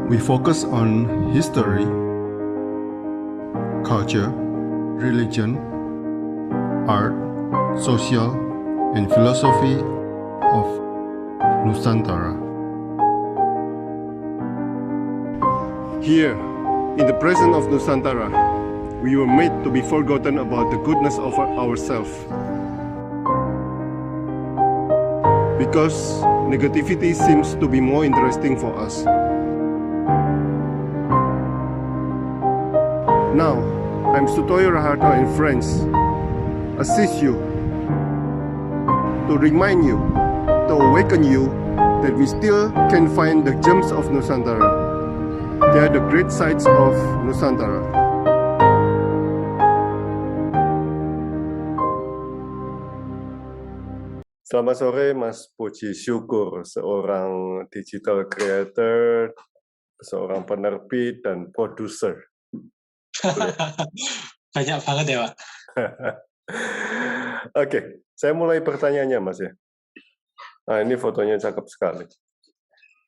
We focus on history, culture, religion, art, social, and philosophy of Nusantara. Here, in the presence of Nusantara, we were made to be forgotten about the goodness of ourselves. Because negativity seems to be more interesting for us. Now, I'm Sutoyo Raharto and friends, assist you, to remind you, to awaken you that we still can find the gems of Nusantara. They are the great sights of Nusantara. Selamat sore Mas Puji Syukur, seorang digital creator, seorang penerbit dan produser. Banyak banget ya, Pak. Oke, saya mulai pertanyaannya Mas ya. Nah, ini fotonya cakep sekali.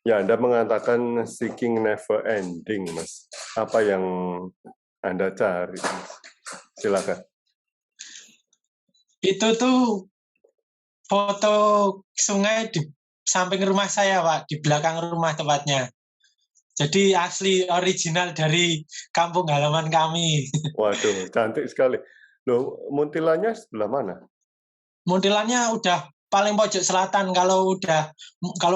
Ya, Anda mengatakan seeking never ending, Mas. Apa yang Anda cari, Mas? Silakan. Itu tuh foto sungai di samping rumah saya, Pak, di belakang rumah tepatnya. Jadi asli original dari kampung halaman kami. Waduh, cantik sekali. Loh, muntilannya sebelah mana? Muntilannya udah paling pojok selatan. Kalau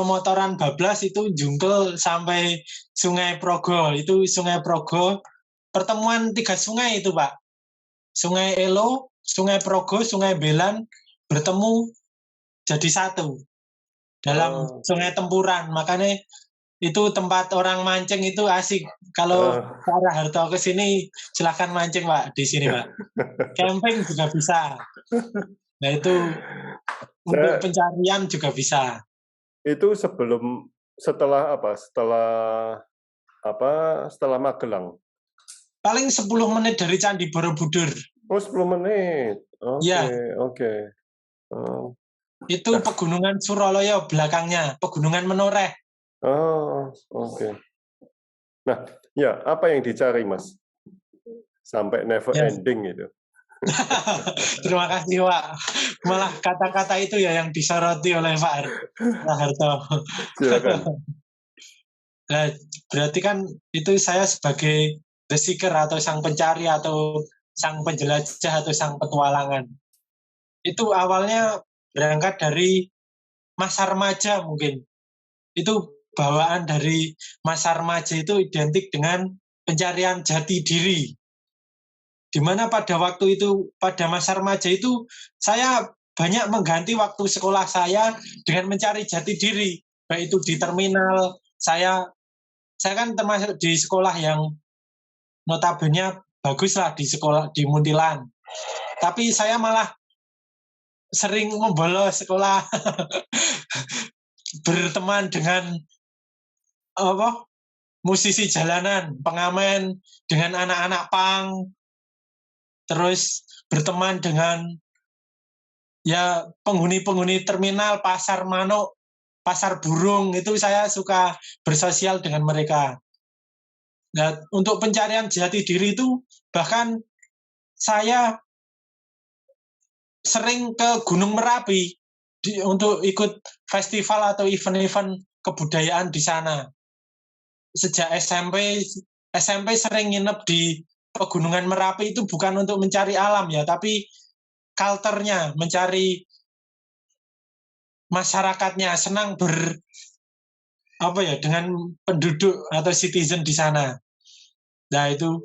motoran bablas itu jungkel sampai Sungai Progo. Itu Sungai Progo, pertemuan 3 sungai itu, Pak. Sungai Elo, Sungai Progo, Sungai Belan bertemu jadi satu dalam Sungai Tempuran. Makanya itu tempat orang mancing itu asik. Kalau Pak Raharto ke sini silakan mancing, Pak, di sini, Pak. Camping juga bisa. Nah, itu untuk pencarian juga bisa. Itu setelah Magelang. Paling 10 menit dari Candi Borobudur. Oh, 10 menit. Oke, ya. Oke. Itu Pegunungan Suralaya belakangnya, Pegunungan Menoreh. Oh, oke. Nah, ya, apa yang dicari, Mas? Sampai never ending itu. Terima kasih, Pak. Malah kata-kata itu ya yang disoroti oleh Pak Raharto. Silakan. Nah, berarti kan itu saya sebagai the seeker atau sang pencari atau sang penjelajah atau sang petualangan. Itu awalnya berangkat dari masa remaja mungkin. Itu bawaan dari masa remaja itu identik dengan pencarian jati diri. Di mana pada waktu itu, pada masa remaja itu, saya banyak mengganti waktu sekolah saya dengan mencari jati diri. Baik itu di terminal, saya kan termasuk di sekolah yang notabene bagus lah, di sekolah di Muntilan. Tapi saya malah sering membolos sekolah, berteman dengan musisi jalanan, pengamen, dengan anak-anak punk, terus berteman dengan ya penghuni-penghuni terminal, pasar manuk, pasar burung, itu saya suka bersosial dengan mereka. Nah, untuk pencarian jati diri itu bahkan saya sering ke Gunung Merapi untuk ikut festival atau event-event kebudayaan di sana. Sejak SMP sering nginep di Pegunungan Merapi itu bukan untuk mencari alam ya, tapi culture-nya, mencari masyarakatnya, senang dengan penduduk atau citizen di sana. Nah, itu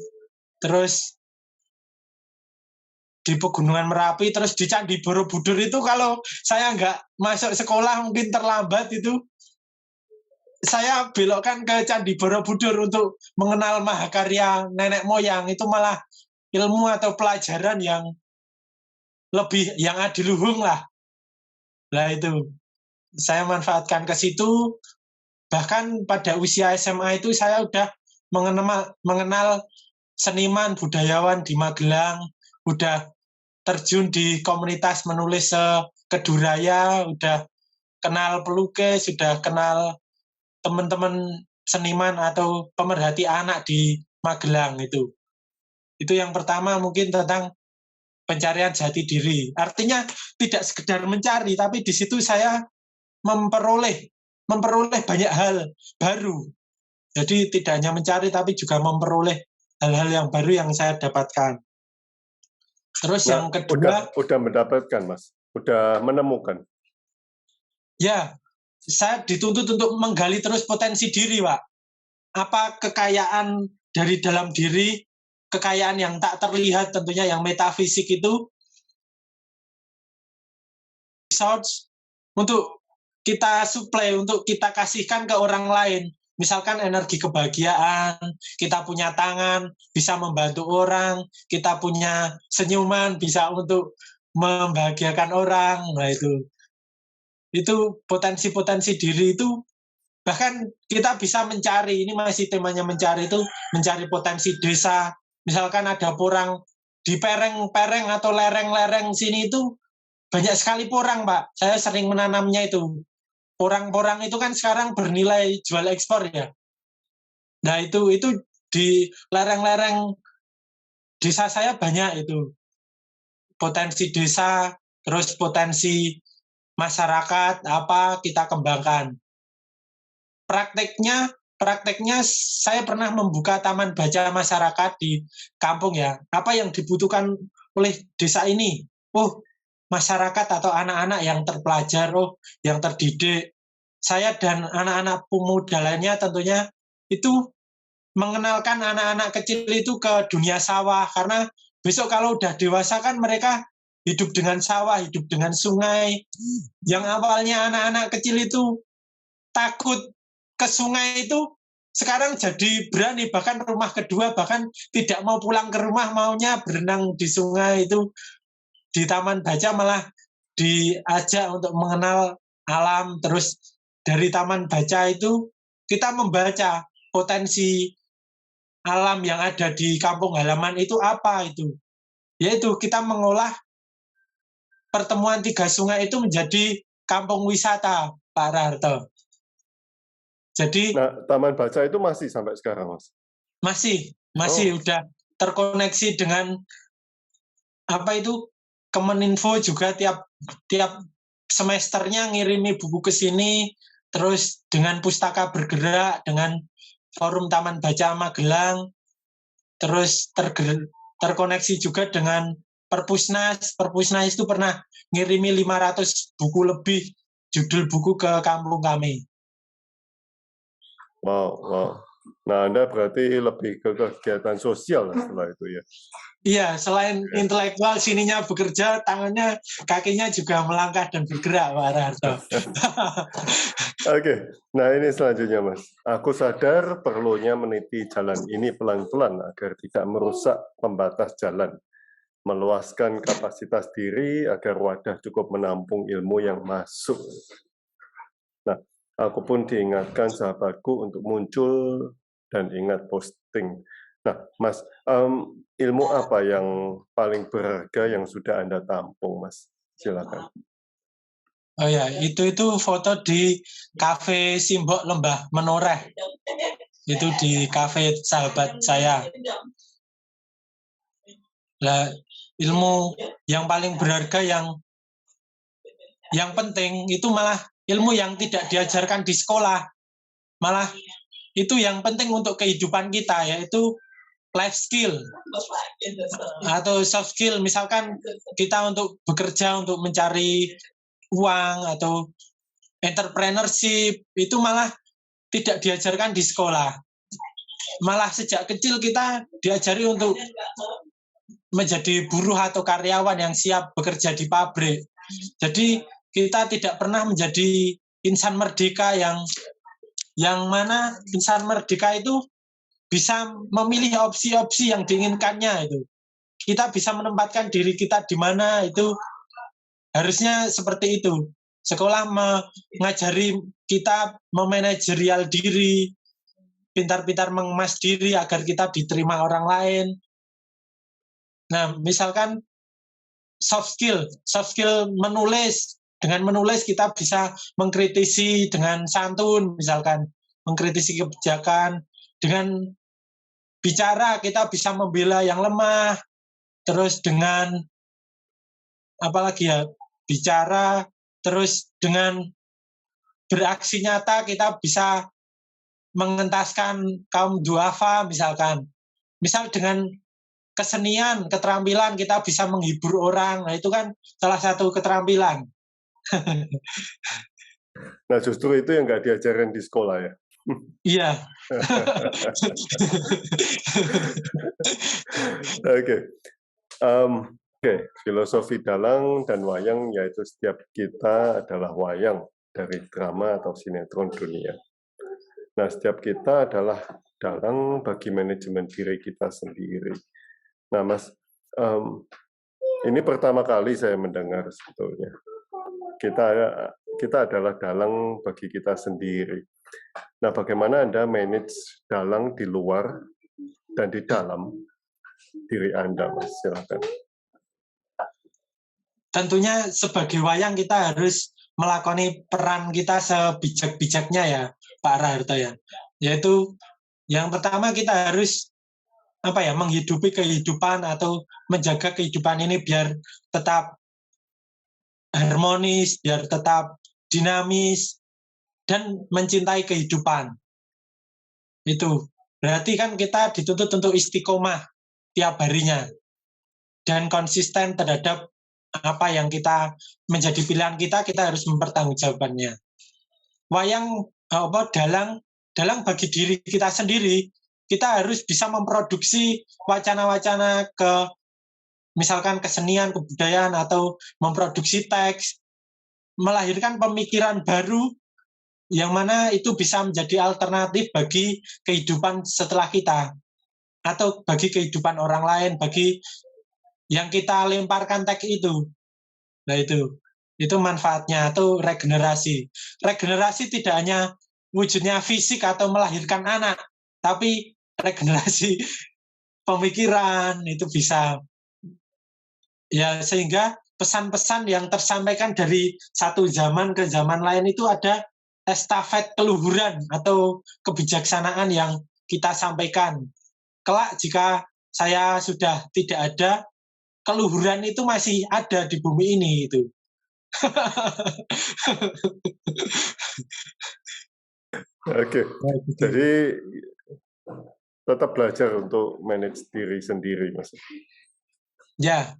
terus di Pegunungan Merapi, terus di Candi Borobudur itu kalau saya nggak masuk sekolah mungkin terlambat itu, saya belokkan ke Candi Borobudur untuk mengenal mahakarya nenek moyang. Itu malah ilmu atau pelajaran yang lebih yang adiluhung lah. Nah, itu saya manfaatkan ke situ. Bahkan pada usia SMA itu saya udah mengenal seniman budayawan di Magelang, udah terjun di komunitas menulis keduraya, udah kenal pelukis, sudah kenal teman-teman seniman atau pemerhati anak di Magelang itu. Itu yang pertama mungkin tentang pencarian jati diri. Artinya tidak sekedar mencari, tapi di situ saya memperoleh banyak hal baru. Jadi tidak hanya mencari, tapi juga memperoleh hal-hal yang baru yang saya dapatkan. Terus Nah, yang kedua, udah mendapatkan, Mas, udah menemukan. ya, saya dituntut untuk menggali terus potensi diri, Pak. Apa kekayaan dari dalam diri, kekayaan yang tak terlihat tentunya yang metafisik itu, resource untuk kita suplai, untuk kita kasihkan ke orang lain. Misalkan energi kebahagiaan, kita punya tangan, bisa membantu orang, kita punya senyuman, bisa untuk membahagiakan orang. Nah itu potensi-potensi diri itu, bahkan kita bisa mencari, ini masih temanya mencari itu, mencari potensi desa. Misalkan ada porang di pereng-pereng atau lereng-lereng sini itu, banyak sekali porang, Pak. Saya sering menanamnya itu. Porang-porang itu kan sekarang bernilai jual ekspor ya. Nah itu di lereng-lereng desa saya banyak itu. Potensi desa, terus potensi masyarakat, apa kita kembangkan. Prakteknya saya pernah membuka taman baca masyarakat di kampung ya. Apa yang dibutuhkan oleh desa ini? Oh, masyarakat atau anak-anak yang terpelajar, yang terdidik. Saya dan anak-anak pemuda lainnya tentunya itu mengenalkan anak-anak kecil itu ke dunia sawah. Karena besok kalau udah dewasa kan mereka hidup dengan sawah, hidup dengan sungai. Yang awalnya anak-anak kecil itu takut ke sungai itu, sekarang jadi berani, bahkan rumah kedua, bahkan tidak mau pulang ke rumah, maunya berenang di sungai itu. Di taman baca malah diajak untuk mengenal alam. Terus dari taman baca itu kita membaca potensi alam yang ada di kampung halaman itu apa itu. Yaitu kita mengolah pertemuan 3 sungai itu menjadi kampung wisata, Pak Raharto. Jadi Taman baca itu masih sampai sekarang, Mas? Masih udah terkoneksi dengan apa itu, Kemeninfo juga tiap semesternya ngirimi buku ke sini, terus dengan Pustaka Bergerak, dengan Forum Taman Baca Magelang, terus terkoneksi juga dengan Perpusnas. Perpusnas itu pernah ngirimi 500 buku lebih judul buku ke kampung kami. Wow. Nah, Anda berarti lebih ke kegiatan sosial setelah itu ya? Iya, selain intelektual, sininya bekerja, tangannya, kakinya juga melangkah dan bergerak, Pak Raharto. Oke, nah ini selanjutnya, Mas. Aku sadar perlunya meniti jalan ini pelan-pelan agar tidak merusak pembatas jalan, meluaskan kapasitas diri agar wadah cukup menampung ilmu yang masuk. Nah, aku pun diingatkan sahabatku untuk muncul dan ingat posting. Nah, Mas, ilmu apa yang paling berharga yang sudah Anda tampung, Mas? Silakan. Oh ya, itu foto di kafe Simbok Lembah Menoreh. Itu di kafe sahabat saya. Nah, ilmu yang paling berharga yang penting itu malah ilmu yang tidak diajarkan di sekolah. Malah itu yang penting untuk kehidupan kita, yaitu life skill atau soft skill. Misalkan kita untuk bekerja, untuk mencari uang atau entrepreneurship, itu malah tidak diajarkan di sekolah. Malah sejak kecil kita diajari untuk menjadi buruh atau karyawan yang siap bekerja di pabrik. Jadi kita tidak pernah menjadi insan merdeka yang mana insan merdeka itu bisa memilih opsi-opsi yang diinginkannya itu. Kita bisa menempatkan diri kita di mana itu. Harusnya seperti itu. Sekolah mengajari kita memanajerial diri, pintar-pintar mengemas diri agar kita diterima orang lain. Nah, misalkan soft skill menulis. Dengan menulis kita bisa mengkritisi dengan santun, misalkan. mengkritisi kebijakan. Dengan bicara kita bisa membela yang lemah, terus dengan apalagi ya, bicara, terus dengan beraksi nyata kita bisa mengentaskan kaum duafa misalkan. Misal dengan kesenian, keterampilan kita bisa menghibur orang. Nah, itu kan salah satu keterampilan. Nah, justru itu yang nggak diajarin di sekolah ya. Iya. Oke. Oke, filosofi dalang dan wayang yaitu setiap kita adalah wayang dari drama atau sinetron dunia. Nah, setiap kita adalah dalang bagi manajemen diri kita sendiri. Nah, Mas, ini pertama kali saya mendengar sebetulnya. Kita adalah dalang bagi kita sendiri. Nah, bagaimana Anda manage dalang di luar dan di dalam diri Anda, Mas? Silakan. Tentunya sebagai wayang kita harus melakoni peran kita sebijak-bijaknya ya, Pak Raharto ya. Yaitu yang pertama kita harus menghidupi kehidupan atau menjaga kehidupan ini biar tetap harmonis, biar tetap dinamis dan mencintai kehidupan. Itu berarti kan kita dituntut untuk istiqomah tiap harinya dan konsisten terhadap apa yang kita menjadi pilihan kita harus mempertanggungjawabkannya. Wayang dalang bagi diri kita sendiri, kita harus bisa memproduksi wacana-wacana misalkan kesenian, kebudayaan, atau memproduksi teks, melahirkan pemikiran baru yang mana itu bisa menjadi alternatif bagi kehidupan setelah kita, atau bagi kehidupan orang lain, bagi yang kita lemparkan teks itu. Nah itu manfaatnya, atau regenerasi. Regenerasi tidak hanya wujudnya fisik atau melahirkan anak, tapi regenerasi pemikiran itu bisa. Ya, sehingga pesan-pesan yang tersampaikan dari satu zaman ke zaman lain itu ada estafet keluhuran atau kebijaksanaan yang kita sampaikan. Kelak jika saya sudah tidak ada, keluhuran itu masih ada di bumi ini itu. Oke, jadi tetap belajar untuk manage diri sendiri, Mas. Ya,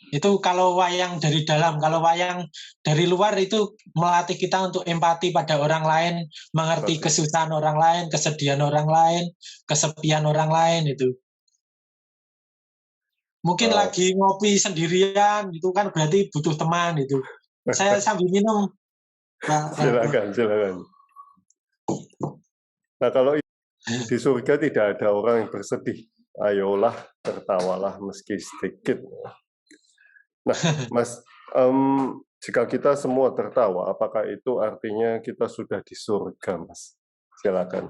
itu kalau wayang dari dalam. Kalau wayang dari luar itu melatih kita untuk empati pada orang lain, mengerti kesusahan orang lain, kesedihan orang lain, kesepian orang lain itu. Mungkin lagi ngopi sendirian, itu kan berarti butuh teman itu. Saya sambil minum. Silakan. Nah, kalau di surga tidak ada orang yang bersedih, ayolah tertawalah meski sedikit. Nah, Mas, jika kita semua tertawa, apakah itu artinya kita sudah di surga, Mas? Silakan.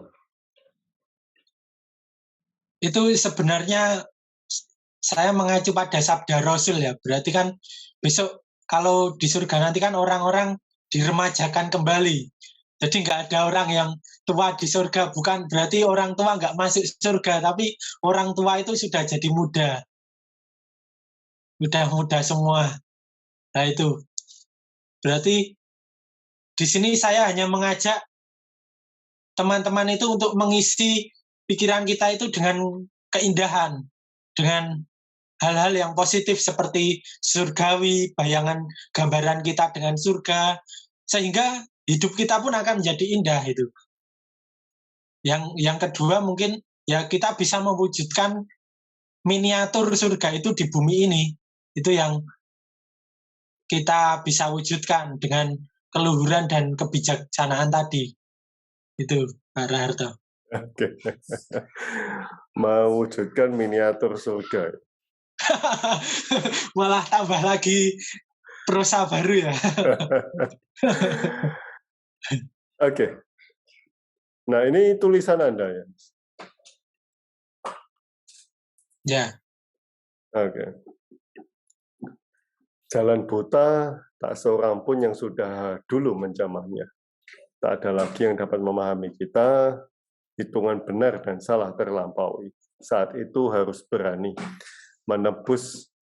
Itu sebenarnya saya mengacu pada sabda Rasul ya. Berarti kan besok kalau di surga nanti kan orang-orang diremajakan kembali. Jadi nggak ada orang yang tua di surga. Bukan berarti orang tua nggak masuk surga, tapi orang tua itu sudah jadi muda. Udah muda semua. Nah itu. Berarti di sini saya hanya mengajak teman-teman itu untuk mengisi pikiran kita itu dengan keindahan, dengan hal-hal yang positif seperti surgawi, bayangan gambaran kita dengan surga, sehingga hidup kita pun akan menjadi indah itu. Yang kedua mungkin ya kita bisa mewujudkan miniatur surga itu di bumi ini. Itu yang kita bisa wujudkan dengan keluhuran dan kebijaksanaan tadi. Itu, Pak Raharto. Oke. Mewujudkan miniatur surga. Malah tambah lagi prosa baru ya. Oke. Nah, ini tulisan Anda ya? Ya. Oke. Jalan buta, tak seorang pun yang sudah dulu menjamahnya. Tak ada lagi yang dapat memahami kita, hitungan benar dan salah terlampaui. Saat itu harus berani menebus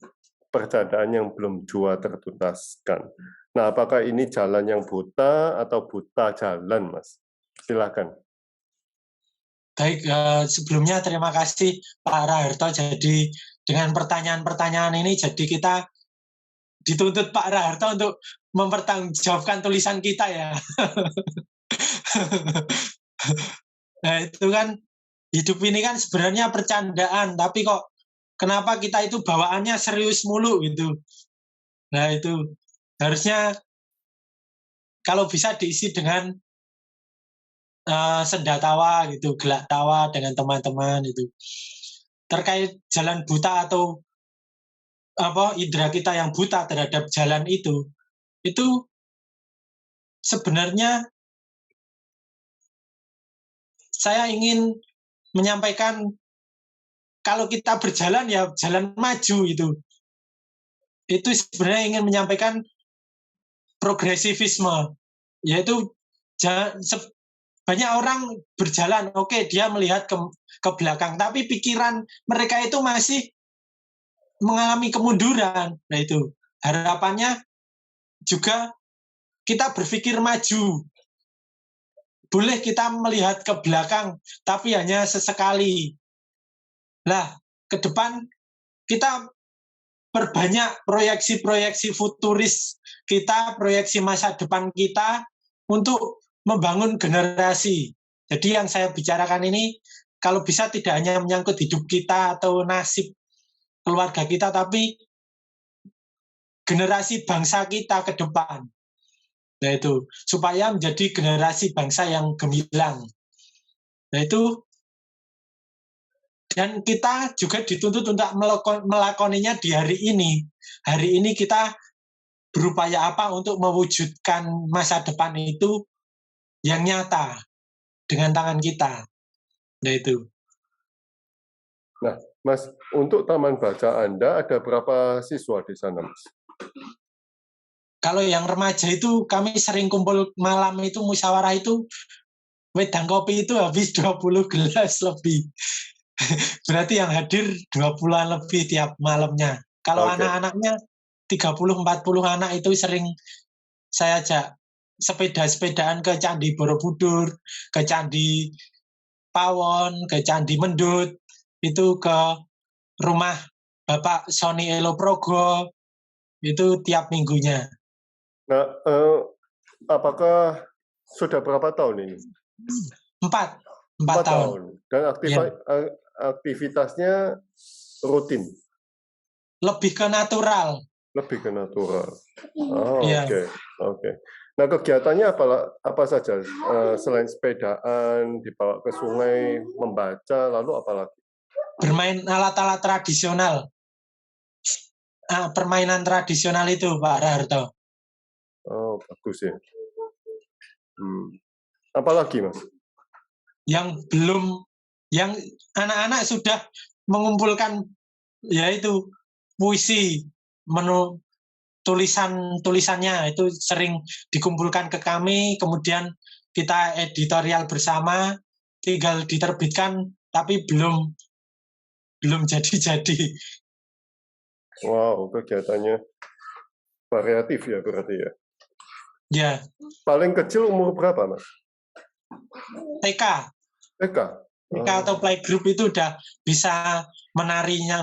percandaan yang belum jua tertuntaskan. Nah, apakah ini jalan yang buta atau buta jalan, Mas? Silakan. Baik, sebelumnya terima kasih Pak Raharto. Jadi dengan pertanyaan-pertanyaan ini, jadi kita dituntut Pak Raharto untuk mempertanggungjawabkan tulisan kita ya. Nah itu kan, hidup ini kan sebenarnya percandaan, tapi kok kenapa kita itu bawaannya serius mulu gitu. Nah itu harusnya kalau bisa diisi dengan senda tawa gitu, gelak tawa dengan teman-teman itu. Terkait jalan buta atau indera kita yang buta terhadap jalan itu sebenarnya saya ingin menyampaikan kalau kita berjalan ya jalan maju itu. Itu sebenarnya ingin menyampaikan progresivisme, yaitu banyak orang berjalan, oke, dia melihat ke belakang, tapi pikiran mereka itu masih mengalami kemunduran. Nah itu harapannya juga kita berpikir maju. Boleh kita melihat ke belakang, tapi hanya sesekali. Lah, ke depan kita perbanyak proyeksi-proyeksi futuris kita, proyeksi masa depan kita untuk membangun generasi. Jadi yang saya bicarakan ini, kalau bisa tidak hanya menyangkut hidup kita atau nasib keluarga kita, tapi generasi bangsa kita ke depan. Nah itu, supaya menjadi generasi bangsa yang gemilang. Nah itu, dan kita juga dituntut untuk melakoninya di hari ini. Hari ini kita berupaya apa untuk mewujudkan masa depan itu yang nyata dengan tangan kita. Nah itu. Nah, Mas, untuk taman baca Anda ada berapa siswa di sana, Mas? Kalau yang remaja itu kami sering kumpul malam itu musyawarah itu wedang kopi itu habis 20 gelas lebih. Berarti yang hadir 20-an lebih tiap malamnya. Kalau anak-anaknya 30-40 anak itu sering saya ajak sepeda-sepedaan ke Candi Borobudur, ke Candi Pawon, ke Candi Mendut, itu ke rumah Bapak Sony Eloprogo, itu tiap minggunya. Nah, apakah sudah berapa tahun ini? 4 tahun. Dan aktivitasnya rutin? Lebih ke natural. Oh, oke. Nah, kegiatannya apa saja? Selain sepedaan, dibawa ke sungai, membaca, lalu apa lagi? Bermain alat-alat tradisional. Permainan tradisional itu, Pak Raharto. Oh, bagus ya. Apa lagi, Mas? Yang belum, yang anak-anak sudah mengumpulkan, yaitu puisi, tulisannya itu sering dikumpulkan ke kami, kemudian kita editorial bersama, tinggal diterbitkan, tapi belum jadi-jadi. Wow, kegiatannya variatif ya berarti ya? Ya. Paling kecil umur berapa, Mas? TK atau playgroup itu udah bisa bernyanyi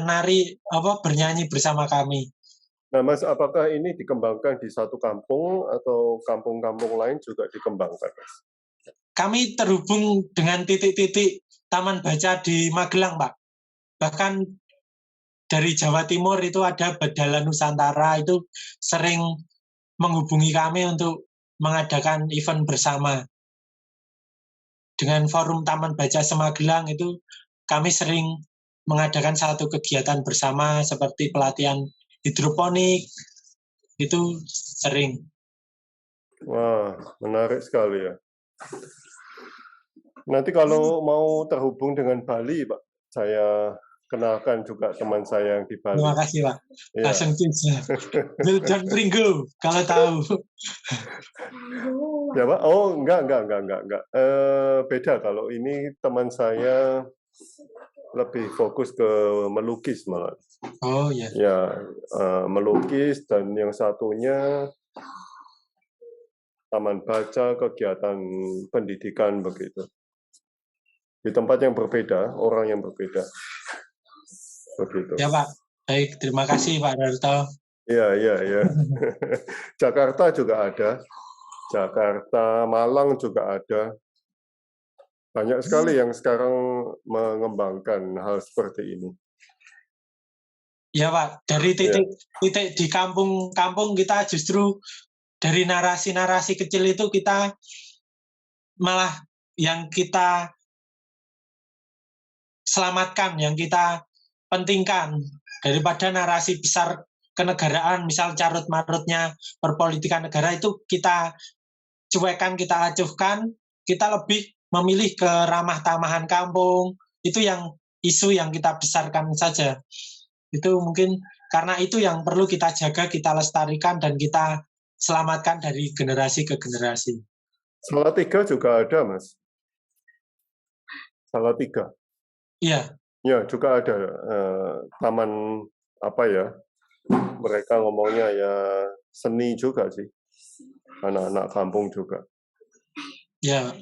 bersama kami. Nah, Mas, apakah ini dikembangkan di satu kampung atau kampung-kampung lain juga dikembangkan, Mas? Kami terhubung dengan titik-titik taman baca di Magelang, Pak. Bahkan dari Jawa Timur itu ada Badala Nusantara, itu sering menghubungi kami untuk mengadakan event bersama. Dengan forum Taman Baca Semagelang itu kami sering mengadakan satu kegiatan bersama seperti pelatihan hidroponik, itu sering. Wah, menarik sekali ya. Nanti kalau mau terhubung dengan Bali, Pak, saya kenalkan juga teman saya yang di Bali. Terima kasih Pak. Ya. Langsung tips. Wildan Pringgo, kalau tahu. Ya Pak? Oh enggak. Beda kalau ini teman saya lebih fokus ke melukis malah. Oh ya. Ya, melukis dan yang satunya taman baca, kegiatan pendidikan begitu. Di tempat yang berbeda, orang yang berbeda. Begitu. Ya Pak. Baik, terima kasih Pak Darto. Iya. Jakarta juga ada. Jakarta, Malang juga ada. Banyak sekali yang sekarang mengembangkan hal seperti ini. Ya Pak, dari titik di kampung kita justru dari narasi-narasi kecil itu kita malah yang kita selamatkan, yang kita pentingkan daripada narasi besar kenegaraan, misal carut-marutnya perpolitikan negara itu kita cuekan, kita acuhkan, kita lebih memilih ke ramah tamahan kampung, itu yang isu yang kita besarkan saja. Itu mungkin karena itu yang perlu kita jaga, kita lestarikan, dan kita selamatkan dari generasi ke generasi. Salatiga juga ada, Mas. Salatiga. Iya. Ya, juga ada taman apa ya? Mereka ngomongnya ya seni juga sih. Anak-anak kampung juga. Ya.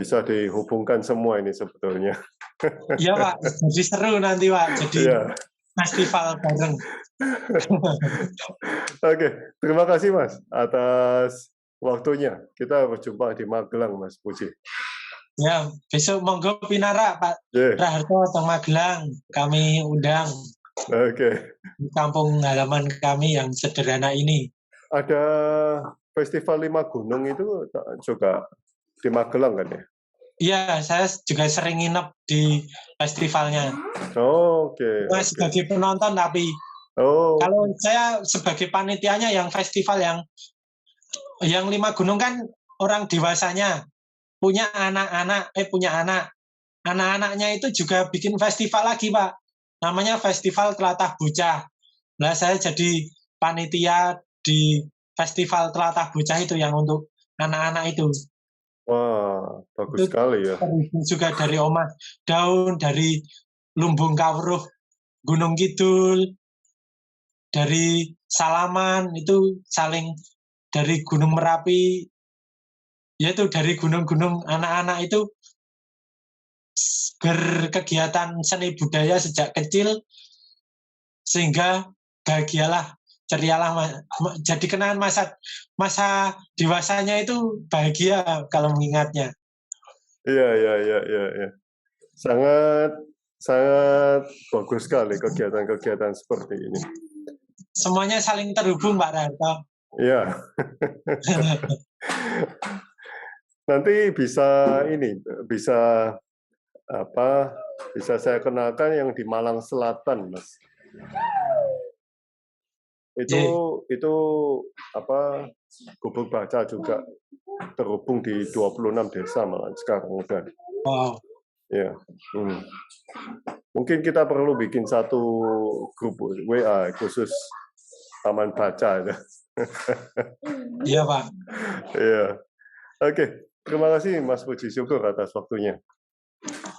Bisa dihubungkan semua ini sebetulnya. Iya Pak, jadi seru nanti Pak, jadi festival bareng. Oke, terima kasih Mas atas waktunya. Kita berjumpa di Magelang, Mas Puji. Ya, besok monggo Pinara Pak Raharto atau Magelang, kami undang. Oke. Di kampung halaman kami yang sederhana ini. Ada Festival 5 Gunung itu juga di Magelang kan ya? Iya, saya juga sering nginep di festivalnya. Oke. Sebagai penonton tapi kalau saya sebagai panitianya yang festival yang 5 gunung kan orang dewasanya punya anak-anaknya itu juga bikin festival lagi Pak, namanya Festival Tlatah Bocah. Nah saya jadi panitia di Festival Tlatah Bocah itu yang untuk anak-anak itu. Wah, bagus sekali ya. Juga dari Omah Daun, dari Lumbung Kawruh, Gunung Kidul, dari Salaman itu saling, dari Gunung Merapi, yaitu dari gunung-gunung anak-anak itu berkegiatan seni budaya sejak kecil sehingga bahagialah, cerialah, jadi kenangan masa dewasanya itu bahagia kalau mengingatnya. Iya. Sangat bagus sekali kegiatan-kegiatan seperti ini. Semuanya saling terhubung Pak Raharto. Iya. Nanti bisa saya kenalkan yang di Malang Selatan, Mas. Itu Gubuk Baca juga terhubung di 26 desa malah sekarang udah. Wow. Ya. Mungkin kita perlu bikin satu grup WA khusus Taman Baca. Iya, Pak. Iya. Oke. Terima kasih Mas Puji, syukur atas waktunya.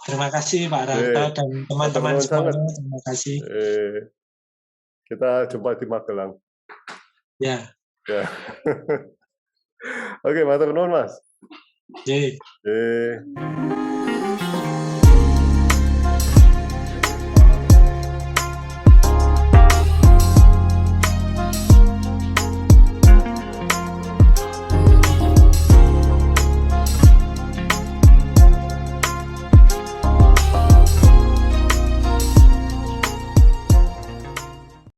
Terima kasih Pak Raharto dan teman-teman semuanya. Terima kasih. Kita jumpa di Magelang. Ya. Oke, matur nuwun Mas. Oke.